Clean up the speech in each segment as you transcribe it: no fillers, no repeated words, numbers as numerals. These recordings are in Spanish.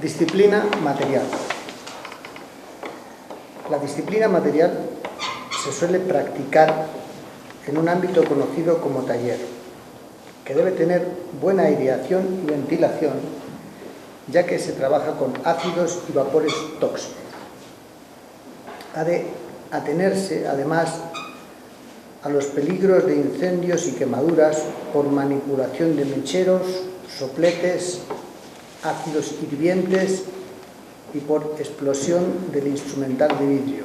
Disciplina material. La disciplina material se suele practicar en un ámbito conocido como taller, que debe tener buena aireación y ventilación, ya que se trabaja con ácidos y vapores tóxicos. Ha de atenerse, además, a los peligros de incendios y quemaduras por manipulación de mecheros, sopletes, ácidos hirvientes y por explosión del instrumental de vidrio.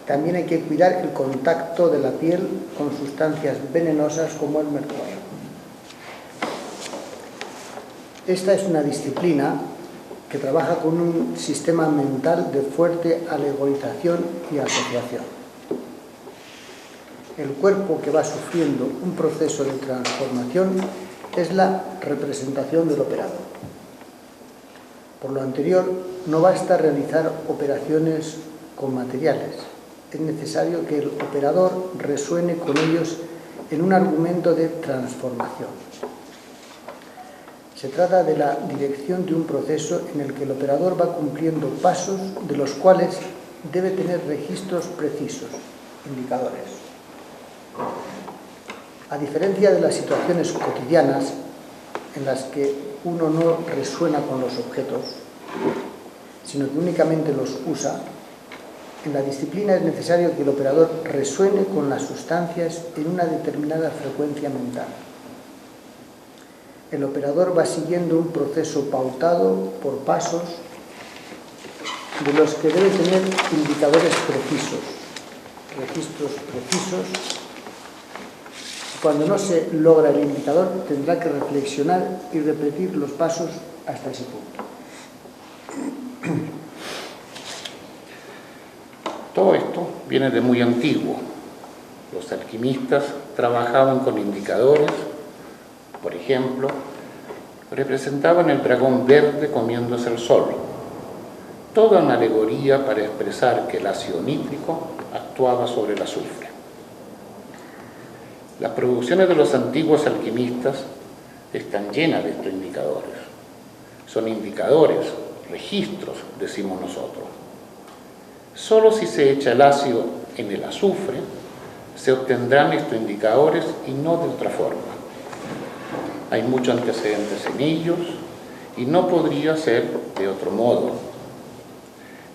También hay que cuidar el contacto de la piel con sustancias venenosas como el mercurio. Esta es una disciplina que trabaja con un sistema mental de fuerte alegorización y asociación. El cuerpo que va sufriendo un proceso de transformación es la representación del operador. Por lo anterior, no basta realizar operaciones con materiales. Es necesario que el operador resuene con ellos en un argumento de transformación. Se trata de la dirección de un proceso en el que el operador va cumpliendo pasos de los cuales debe tener registros precisos, indicadores. A diferencia de las situaciones cotidianas en las que uno no resuena con los objetos, sino que únicamente los usa, en la disciplina es necesario que el operador resuene con las sustancias en una determinada frecuencia mental. El operador va siguiendo un proceso pautado por pasos de los que debe tener indicadores precisos, registros precisos. Cuando no se logra el indicador, tendrá que reflexionar y repetir los pasos hasta ese punto. Todo esto viene de muy antiguo. Los alquimistas trabajaban con indicadores. Por ejemplo, representaban el dragón verde comiéndose el sol. Toda una alegoría para expresar que el ácido nítrico actuaba sobre el azufre. Las producciones de los antiguos alquimistas están llenas de estos indicadores. Son indicadores, registros, decimos nosotros. Solo si se echa el ácido en el azufre, se obtendrán estos indicadores y no de otra forma. Hay muchos antecedentes en ellos y no podría ser de otro modo.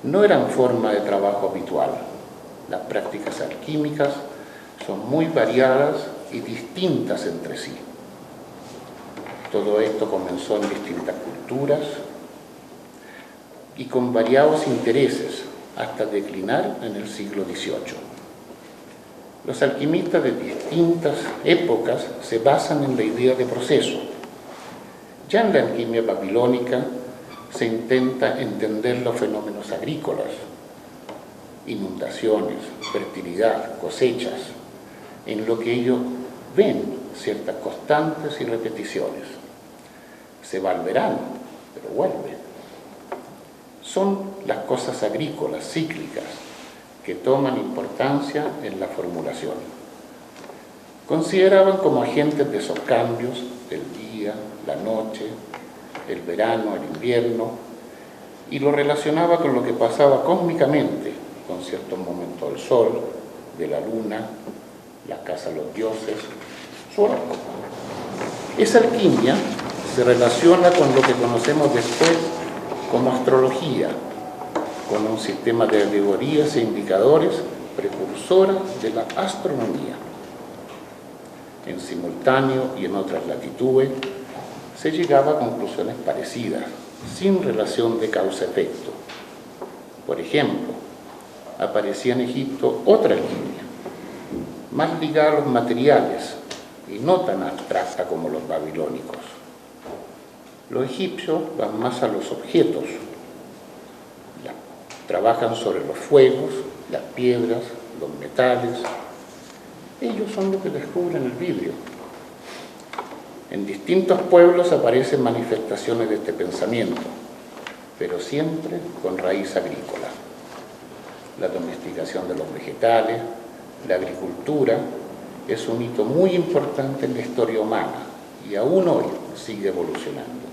No eran forma de trabajo habitual. Las prácticas alquímicas son muy variadas y distintas entre sí. Todo esto comenzó en distintas culturas y con variados intereses hasta declinar en el siglo XVIII. Los alquimistas de distintas épocas se basan en la idea de proceso. Ya en la alquimia babilónica se intenta entender los fenómenos agrícolas, inundaciones, fertilidad, cosechas, en lo que ellos ven ciertas constantes y repeticiones. Se va al verano, pero vuelve. Son las cosas agrícolas, cíclicas, que toman importancia en la formulación. Consideraban como agentes de esos cambios del día, la noche, el verano, el invierno, y lo relacionaba con lo que pasaba cósmicamente, con ciertos momentos del sol, de la luna, la casa de los dioses, su horóscopo. Esa alquimia se relaciona con lo que conocemos después como astrología, con un sistema de alegorías e indicadores precursora de la astronomía. En simultáneo y en otras latitudes se llegaba a conclusiones parecidas, sin relación de causa-efecto. Por ejemplo, aparecía en Egipto otra alquimia, más ligada a los materiales y no tan abstracta como los babilónicos. Los egipcios van más a los objetos, trabajan sobre los fuegos, las piedras, los metales. Ellos son los que descubren el vidrio. En distintos pueblos aparecen manifestaciones de este pensamiento, pero siempre con raíz agrícola. La domesticación de los vegetales, la agricultura, es un hito muy importante en la historia humana y aún hoy sigue evolucionando.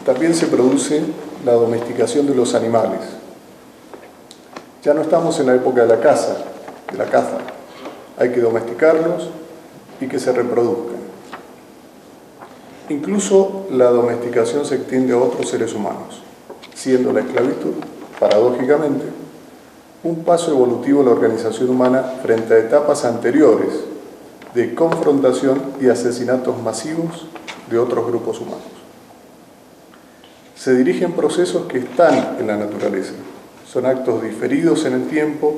también se produce la domesticación de los animales. Ya no estamos en la época de la caza. Hay que domesticarlos y que se reproduzcan. Incluso la domesticación se extiende a otros seres humanos, siendo la esclavitud, paradójicamente, un paso evolutivo de la organización humana frente a etapas anteriores de confrontación y asesinatos masivos de otros grupos humanos. Se dirigen procesos que están en la naturaleza. Son actos diferidos en el tiempo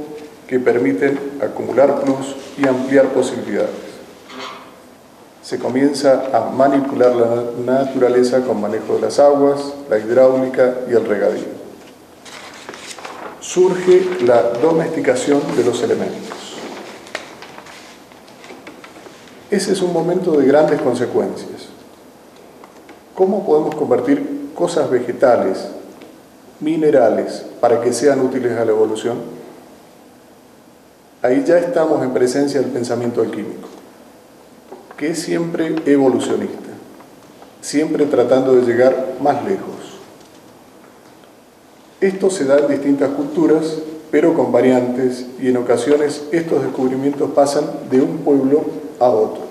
que permiten acumular plus y ampliar posibilidades. Se comienza a manipular la naturaleza con manejo de las aguas, la hidráulica y el regadío. Surge la domesticación de los elementos. Ese es un momento de grandes consecuencias. ¿Cómo podemos convertir cosas vegetales, minerales, para que sean útiles a la evolución? Ahí ya estamos en presencia del pensamiento alquímico, que es siempre evolucionista, siempre tratando de llegar más lejos. Esto se da en distintas culturas, pero con variantes, y en ocasiones estos descubrimientos pasan de un pueblo a otro.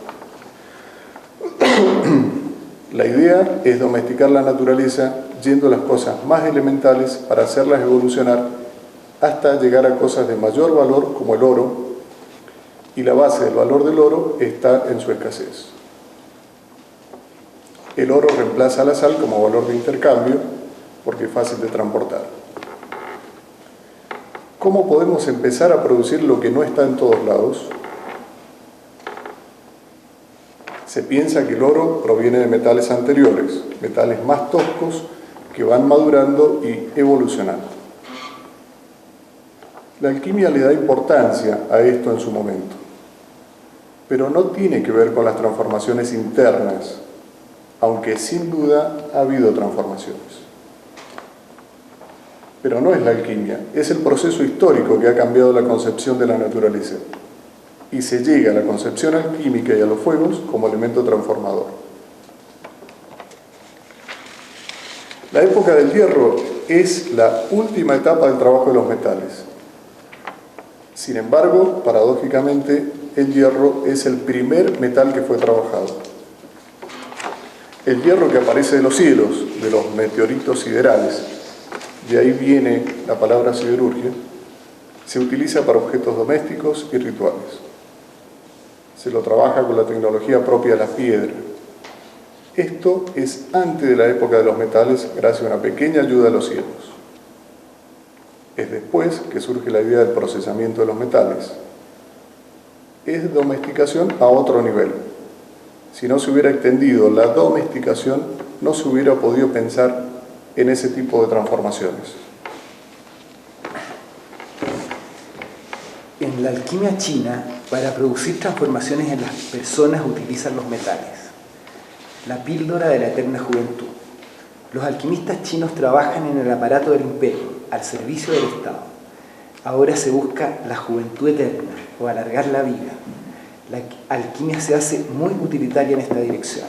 La idea es domesticar la naturaleza yendo a las cosas más elementales para hacerlas evolucionar hasta llegar a cosas de mayor valor como el oro, y la base del valor del oro está en su escasez. El oro reemplaza a la sal como valor de intercambio porque es fácil de transportar. ¿Cómo podemos empezar a producir lo que no está en todos lados? Se piensa que el oro proviene de metales anteriores, metales más toscos que van madurando y evolucionando. La alquimia le da importancia a esto en su momento, pero no tiene que ver con las transformaciones internas, aunque sin duda ha habido transformaciones. Pero no es la alquimia, es el proceso histórico que ha cambiado la concepción de la naturaleza. Y se llega a la concepción alquímica y a los fuegos como elemento transformador. La época del hierro es la última etapa del trabajo de los metales. Sin embargo, paradójicamente, el hierro es el primer metal que fue trabajado. El hierro que aparece de los cielos, de los meteoritos siderales, de ahí viene la palabra siderurgia, se utiliza para objetos domésticos y rituales. Se lo trabaja con la tecnología propia de la piedra. Esto es antes de la época de los metales, gracias a una pequeña ayuda de los cielos. Es después que surge la idea del procesamiento de los metales. Es domesticación a otro nivel. Si no se hubiera extendido la domesticación, no se hubiera podido pensar en ese tipo de transformaciones. En la alquimia china, para producir transformaciones en las personas utilizan los metales. La píldora de la eterna juventud. Los alquimistas chinos trabajan en el aparato del imperio, al servicio del Estado. Ahora se busca la juventud eterna, o alargar la vida. La alquimia se hace muy utilitaria en esta dirección.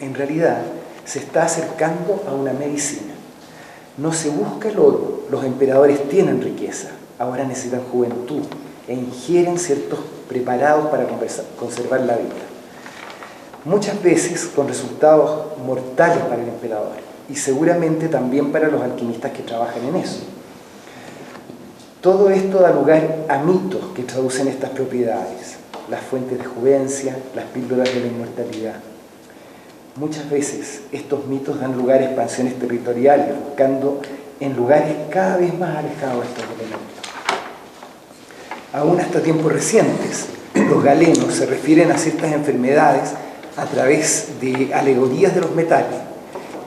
En realidad, se está acercando a una medicina. No se busca el oro, los emperadores tienen riqueza, ahora necesitan juventud e ingieren ciertos preparados para conservar la vida. Muchas veces con resultados mortales para el emperador y seguramente también para los alquimistas que trabajan en eso. Todo esto da lugar a mitos que traducen estas propiedades, las fuentes de juvencia, las píldoras de la inmortalidad. Muchas veces estos mitos dan lugar a expansiones territoriales, buscando en lugares cada vez más alejados de estos elementos. Aún hasta tiempos recientes, los galenos se refieren a ciertas enfermedades a través de alegorías de los metales.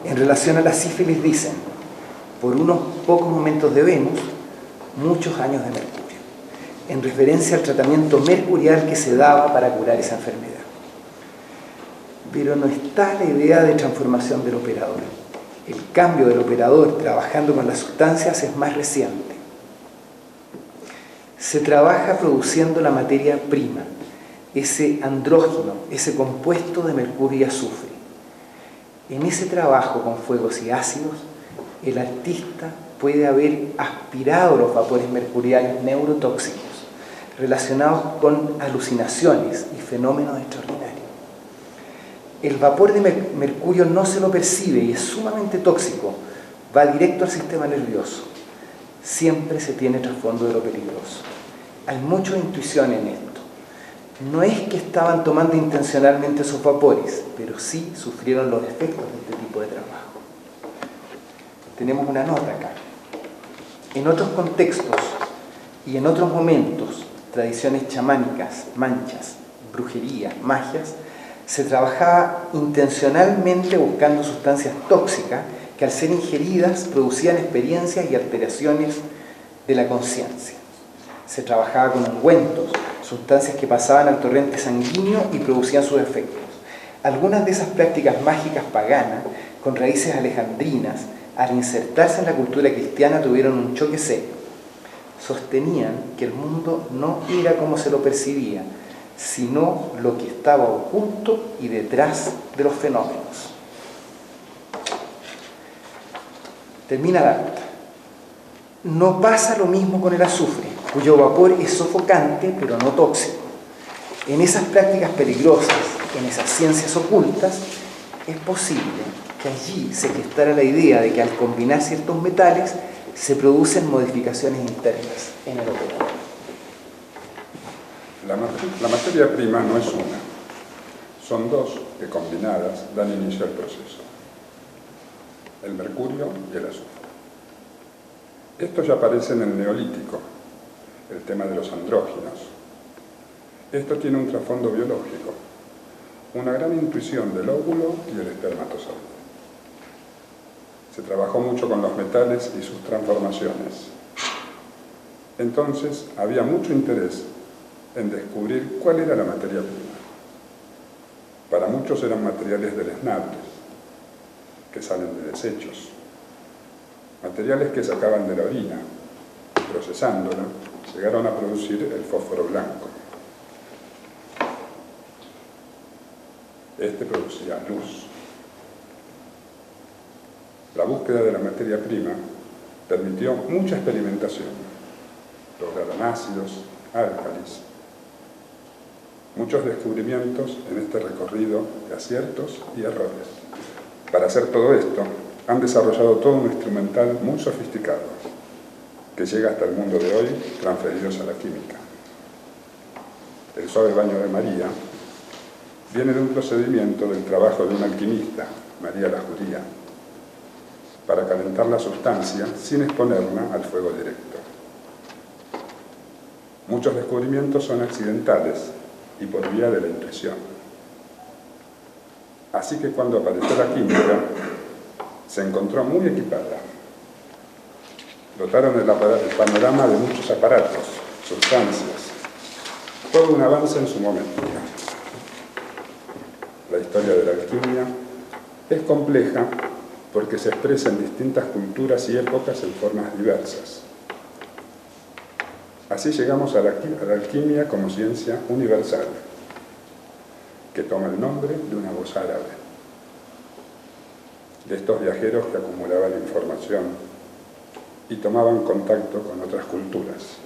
En relación a la sífilis dicen, por unos pocos momentos de Venus, muchos años de Mercurio, en referencia al tratamiento mercurial que se daba para curar esa enfermedad. Pero no está la idea de transformación del operador. El cambio del operador trabajando con las sustancias es más reciente. Se trabaja produciendo la materia prima, ese andrógeno, ese compuesto de mercurio y azufre. En ese trabajo con fuegos y ácidos, el artista puede haber aspirado los vapores mercuriales neurotóxicos relacionados con alucinaciones y fenómenos extraordinarios. El vapor de mercurio no se lo percibe y es sumamente tóxico, va directo al sistema nervioso. Siempre se tiene trasfondo de lo peligroso. Hay mucha intuición en esto. No es que estaban tomando intencionalmente esos vapores, pero sí sufrieron los efectos de este tipo de trabajo. Tenemos una nota acá. En otros contextos y en otros momentos, tradiciones chamánicas, manchas, brujería, magias, se trabajaba intencionalmente buscando sustancias tóxicas que al ser ingeridas producían experiencias y alteraciones de la conciencia. Se trabajaba con ungüentos, sustancias que pasaban al torrente sanguíneo y producían sus efectos. Algunas de esas prácticas mágicas paganas, con raíces alejandrinas, al insertarse en la cultura cristiana tuvieron un choque serio. Sostenían que el mundo no era como se lo percibía, sino lo que estaba oculto y detrás de los fenómenos. Termina la nota. No pasa lo mismo con el azufre, cuyo vapor es sofocante pero no tóxico. En esas prácticas peligrosas, en esas ciencias ocultas, es posible que allí se gestara la idea de que al combinar ciertos metales se producen modificaciones internas en el operador. La materia prima no es una, son dos que combinadas dan inicio al proceso: el mercurio y el azufre. Esto ya aparece en el Neolítico, el tema de los andrógenos. Esto tiene un trasfondo biológico, una gran intuición del óvulo y el espermatozoide. Se trabajó mucho con los metales y sus transformaciones. Entonces había mucho interés en descubrir cuál era la materia prima. Para muchos eran materiales deleznables, que salen de desechos, materiales que sacaban de la orina, procesándola, llegaron a producir el fósforo blanco. Este producía luz. La búsqueda de la materia prima permitió mucha experimentación. Lograron ácidos, álcalis, muchos descubrimientos en este recorrido de aciertos y errores. Para hacer todo esto, han desarrollado todo un instrumental muy sofisticado, que llega hasta el mundo de hoy, transferidos a la química. El suave baño de María viene de un procedimiento del trabajo de una alquimista, María la Judía, para calentar la sustancia sin exponerla al fuego directo. Muchos descubrimientos son accidentales y por vía de la intuición. Así que cuando apareció la química, se encontró muy equipada. Dotaron el panorama de muchos aparatos, sustancias, todo un avance en su momento. La historia de la alquimia es compleja porque se expresa en distintas culturas y épocas en formas diversas. Así llegamos a la alquimia como ciencia universal, que toma el nombre de una voz árabe, de estos viajeros que acumulaban información y tomaban contacto con otras culturas.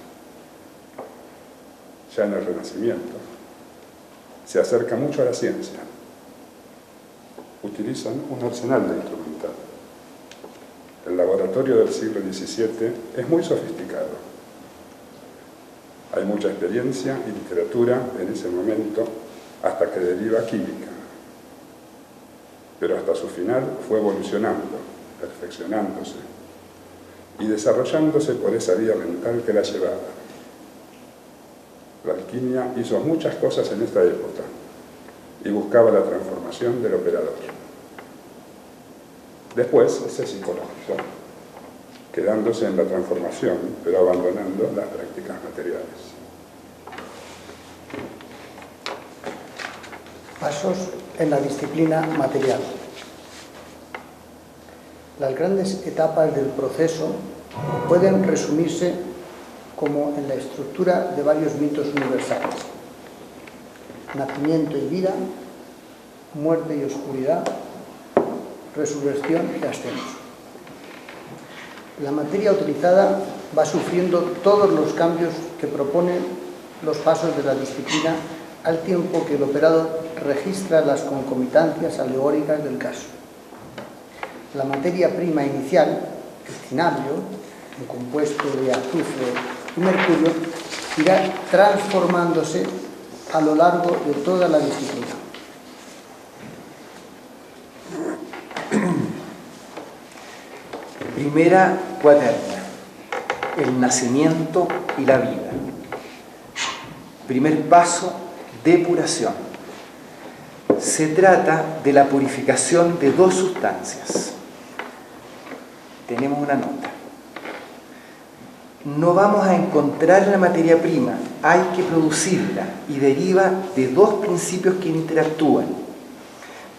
Ya en el Renacimiento se acerca mucho a la ciencia. Utilizan un arsenal de instrumental. El laboratorio del siglo XVII es muy sofisticado. Hay mucha experiencia y literatura en ese momento hasta que deriva química. Pero hasta su final fue evolucionando, perfeccionándose y desarrollándose por esa vía mental que la llevaba. La alquimia hizo muchas cosas en esta época y buscaba la transformación del operador. Después se psicologizó, quedándose en la transformación, pero abandonando las prácticas materiales. Pasos en la disciplina material. Las grandes etapas del proceso pueden resumirse como en la estructura de varios mitos universales: nacimiento y vida, muerte y oscuridad, resurrección y ascenso. La materia utilizada va sufriendo todos los cambios que proponen los pasos de la disciplina, al tiempo que el operador registra las concomitancias alegóricas del caso. La materia prima inicial, el cinabrio, un compuesto de azufre y mercurio, irá transformándose a lo largo de toda la disciplina. Primera cuaterna: el nacimiento y la vida. Primer paso: depuración. Se trata de la purificación de dos sustancias. Tenemos una nota. No vamos a encontrar la materia prima, hay que producirla, y deriva de dos principios que interactúan.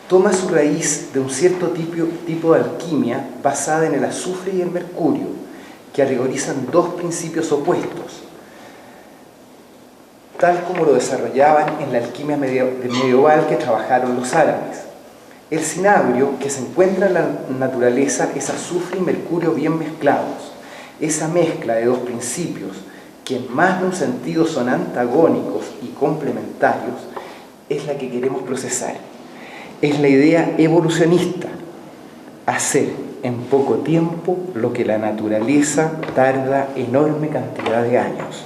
Toma su raíz de un cierto tipo de alquimia basada en el azufre y el mercurio, que alegorizan dos principios opuestos, tal como lo desarrollaban en la alquimia medieval que trabajaron los árabes. El cinabrio, que se encuentra en la naturaleza, es azufre y mercurio bien mezclados. Esa mezcla de dos principios, que en más de un sentido son antagónicos y complementarios, es la que queremos procesar. Es la idea evolucionista: hacer en poco tiempo lo que la naturaleza tarda enorme cantidad de años.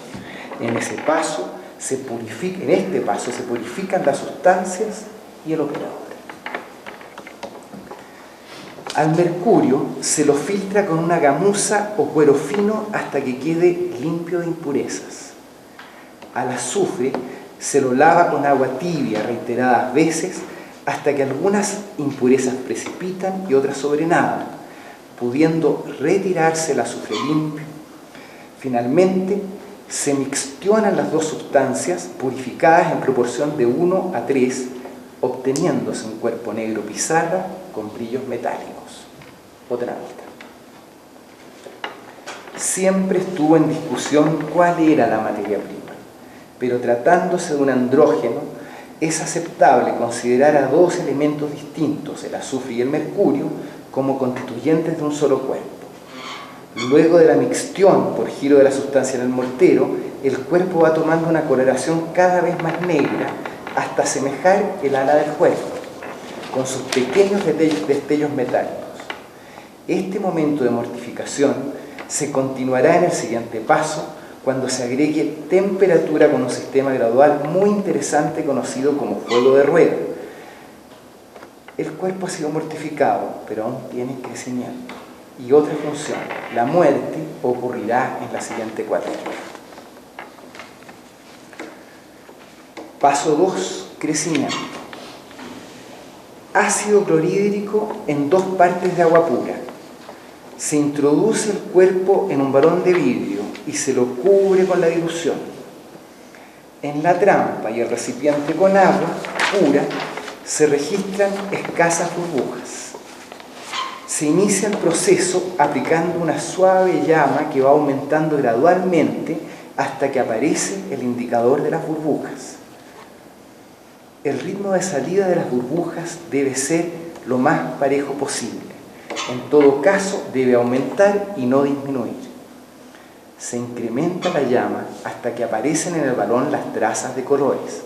En este paso se purifican las sustancias y el operador. Al mercurio se lo filtra con una gamuza o cuero fino hasta que quede limpio de impurezas. Al azufre se lo lava con agua tibia reiteradas veces hasta que algunas impurezas precipitan y otras sobrenadan, pudiendo retirarse el azufre limpio. Finalmente, se mixtionan las dos sustancias purificadas en proporción de 1 a 3, obteniéndose un cuerpo negro pizarra con brillos metálicos. Otra nota. Siempre estuvo en discusión cuál era la materia prima, pero tratándose de un andrógeno, es aceptable considerar a dos elementos distintos, el azufre y el mercurio, como constituyentes de un solo cuerpo. Luego de la mixtión por giro de la sustancia en el mortero, el cuerpo va tomando una coloración cada vez más negra hasta asemejar el ala del cuerpo, con sus pequeños destellos metálicos. Este momento de mortificación se continuará en el siguiente paso, cuando se agregue temperatura con un sistema gradual muy interesante conocido como fuego de rueda. El cuerpo ha sido mortificado, pero aún tiene crecimiento. Y otra función, la muerte, ocurrirá en la siguiente cuaterna. Paso 2, crecimiento. Ácido clorhídrico en 2 partes de agua pura. Se introduce el cuerpo en un balón de vidrio y se lo cubre con la dilución. En la trampa y el recipiente con agua pura se registran escasas burbujas. Se inicia el proceso aplicando una suave llama que va aumentando gradualmente hasta que aparece el indicador de las burbujas. El ritmo de salida de las burbujas debe ser lo más parejo posible. En todo caso, debe aumentar y no disminuir. Se incrementa la llama hasta que aparecen en el balón las trazas de colores.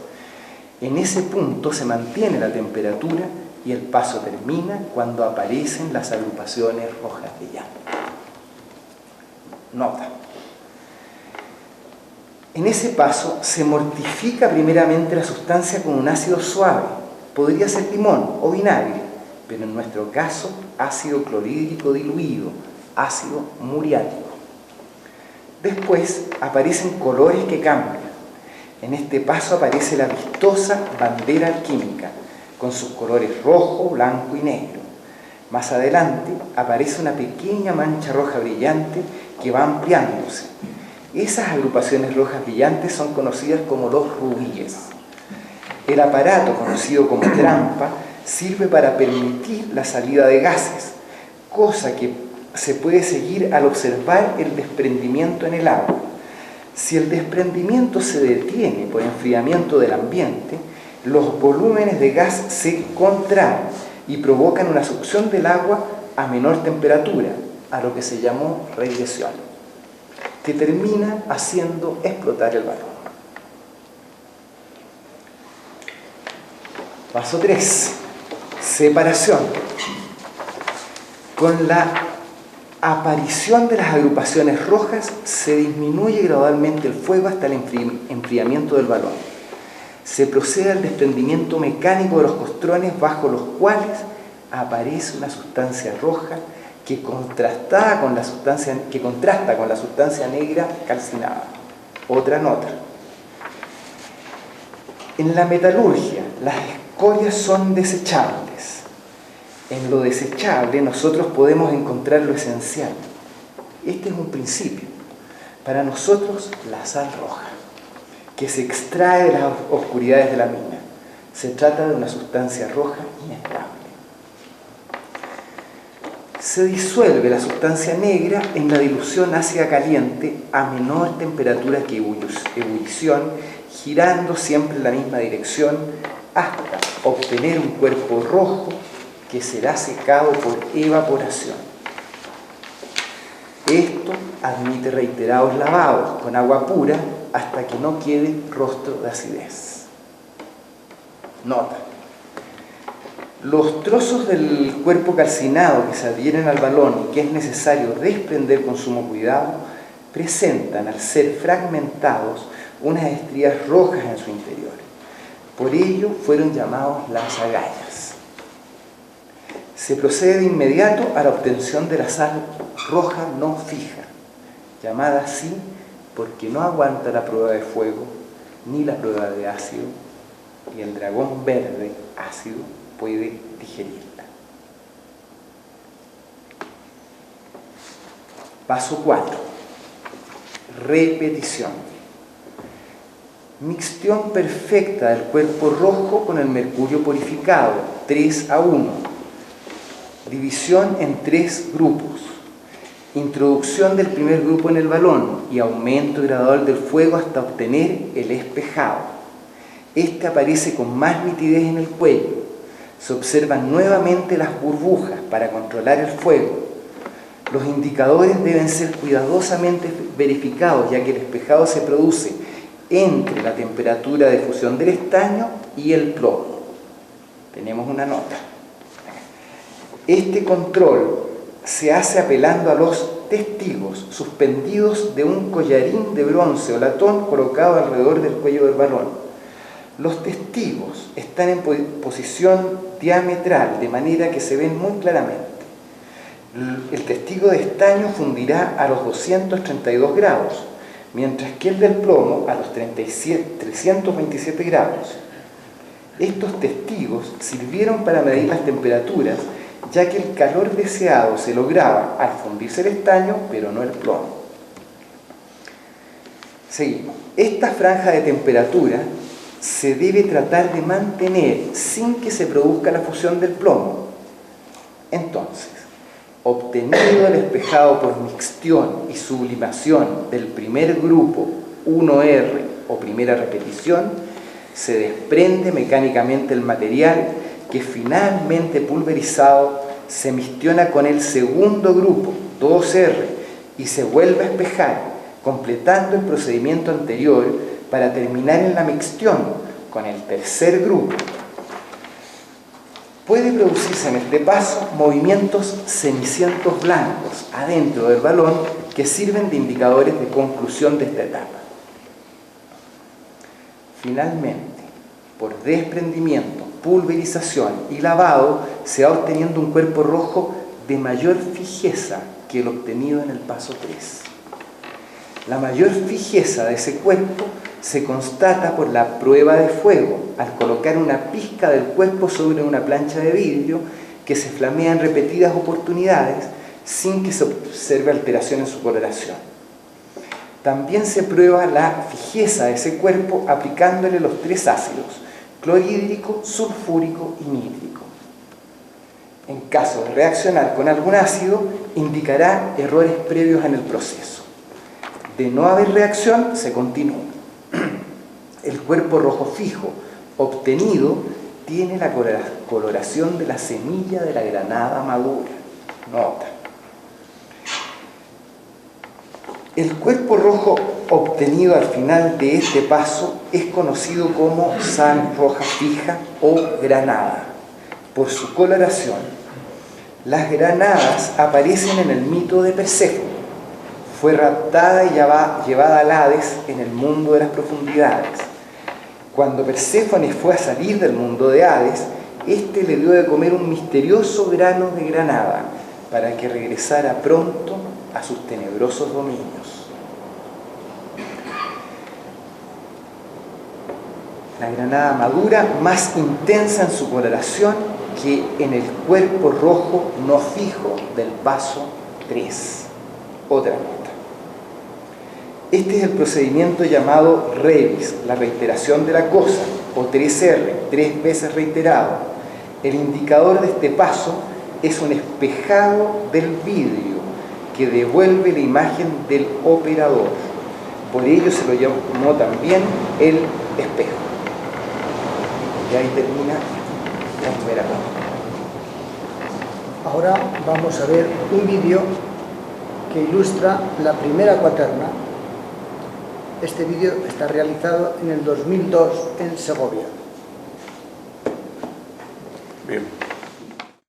En ese punto se mantiene la temperatura y el paso termina cuando aparecen las agrupaciones rojas de llama. Nota. En ese paso se mortifica primeramente la sustancia con un ácido suave. Podría ser limón o vinagre, pero en nuestro caso ácido clorhídrico diluido, ácido muriático. Después aparecen colores que cambian. En este paso aparece la vistosa bandera alquímica, con sus colores rojo, blanco y negro. Más adelante aparece una pequeña mancha roja brillante que va ampliándose. Esas agrupaciones rojas brillantes son conocidas como los rubíes. El aparato, conocido como trampa, sirve para permitir la salida de gases, cosa que se puede seguir al observar el desprendimiento en el agua. Si el desprendimiento se detiene por enfriamiento del ambiente, los volúmenes de gas se contraen y provocan una succión del agua a menor temperatura, a lo que se llamó regresión, que termina haciendo explotar el balón. Paso 3. Separación. Con la aparición de las agrupaciones rojas se disminuye gradualmente el fuego hasta el enfriamiento del balón. Se procede al desprendimiento mecánico de los costrones, bajo los cuales aparece una sustancia roja que contrasta con la sustancia negra calcinada. Otra nota. En la metalurgia, las escorias son desechables. En lo desechable nosotros podemos encontrar lo esencial. Este es un principio. Para nosotros, la sal roja, que se extrae de las oscuridades de la mina. Se trata de una sustancia roja inestable. Se disuelve la sustancia negra en la dilución ácida caliente a menor temperatura que ebullición, girando siempre en la misma dirección hasta obtener un cuerpo rojo que será secado por evaporación. Esto admite reiterados lavados con agua pura hasta que no quede rostro de acidez. Nota. Los trozos del cuerpo calcinado que se adhieren al balón y que es necesario desprender con sumo cuidado, presentan, al ser fragmentados, unas estrías rojas en su interior. Por ello fueron llamados las agallas. Se procede de inmediato a la obtención de la sal roja no fija, llamada así porque no aguanta la prueba de fuego ni la prueba de ácido, y el dragón verde ácido puede digerirla. Paso 4. Repetición. Mixtión perfecta del cuerpo rojo con el mercurio purificado, 3:1. División en 3 grupos. Introducción del primer grupo en el balón y aumento gradual del fuego hasta obtener el espejado. Este aparece con más nitidez en el cuello. Se observan nuevamente las burbujas para controlar el fuego. Los indicadores deben ser cuidadosamente verificados, ya que el espejado se produce entre la temperatura de fusión del estaño y el plomo. Tenemos una nota. Este control se hace apelando a los testigos suspendidos de un collarín de bronce o latón colocado alrededor del cuello del balón. Los testigos están en posición diametral, de manera que se ven muy claramente. El testigo de estaño fundirá a los 232 grados, mientras que el del plomo a los 327 grados. Estos testigos sirvieron para medir las temperaturas, ya que el calor deseado se lograba al fundirse el estaño, pero no el plomo. Seguimos. Esta franja de temperatura se debe tratar de mantener sin que se produzca la fusión del plomo. Entonces, obtenido el espejado por mixtión y sublimación del primer grupo 1R o primera repetición, se desprende mecánicamente el material que finalmente pulverizado se mixtiona con el segundo grupo 2R y se vuelve a espejar, completando el procedimiento anterior para terminar en la mixtión con el tercer grupo. Puede producirse en este paso movimientos cenicientos blancos adentro del balón que sirven de indicadores de conclusión de esta etapa. Finalmente, por desprendimiento, pulverización y lavado, se va obteniendo un cuerpo rojo de mayor fijeza que el obtenido en el paso 3. La mayor fijeza de ese cuerpo se constata por la prueba de fuego, al colocar una pizca del cuerpo sobre una plancha de vidrio que se flamea en repetidas oportunidades sin que se observe alteración en su coloración. También se prueba la fijeza de ese cuerpo aplicándole los 3 ácidos, clorhídrico, sulfúrico y nítrico. En caso de reaccionar con algún ácido, indicará errores previos en el proceso. De no haber reacción, se continúa. El cuerpo rojo fijo obtenido tiene la coloración de la semilla de la granada madura. Nota. El cuerpo rojo obtenido al final de este paso es conocido como sal roja fija o granada, por su coloración. Las granadas aparecen en el mito de Perséfone. Fue raptada y llevada al Hades en el mundo de las profundidades. Cuando Perséfone fue a salir del mundo de Hades, éste le dio de comer un misterioso grano de granada para que regresara pronto a sus tenebrosos dominios. La granada madura, más intensa en su coloración que en el cuerpo rojo no fijo del paso 3. Otra nota. Este es el procedimiento llamado revis, la reiteración de la cosa, o 3R, 3 veces reiterado. El indicador de este paso es un espejado del vidrio que devuelve la imagen del operador. Por ello se lo llamó también el espejo. Y ahí termina la primera parte. Ahora vamos a ver un vídeo que ilustra la primera cuaterna. Este vídeo está realizado en el 2002 en Segovia.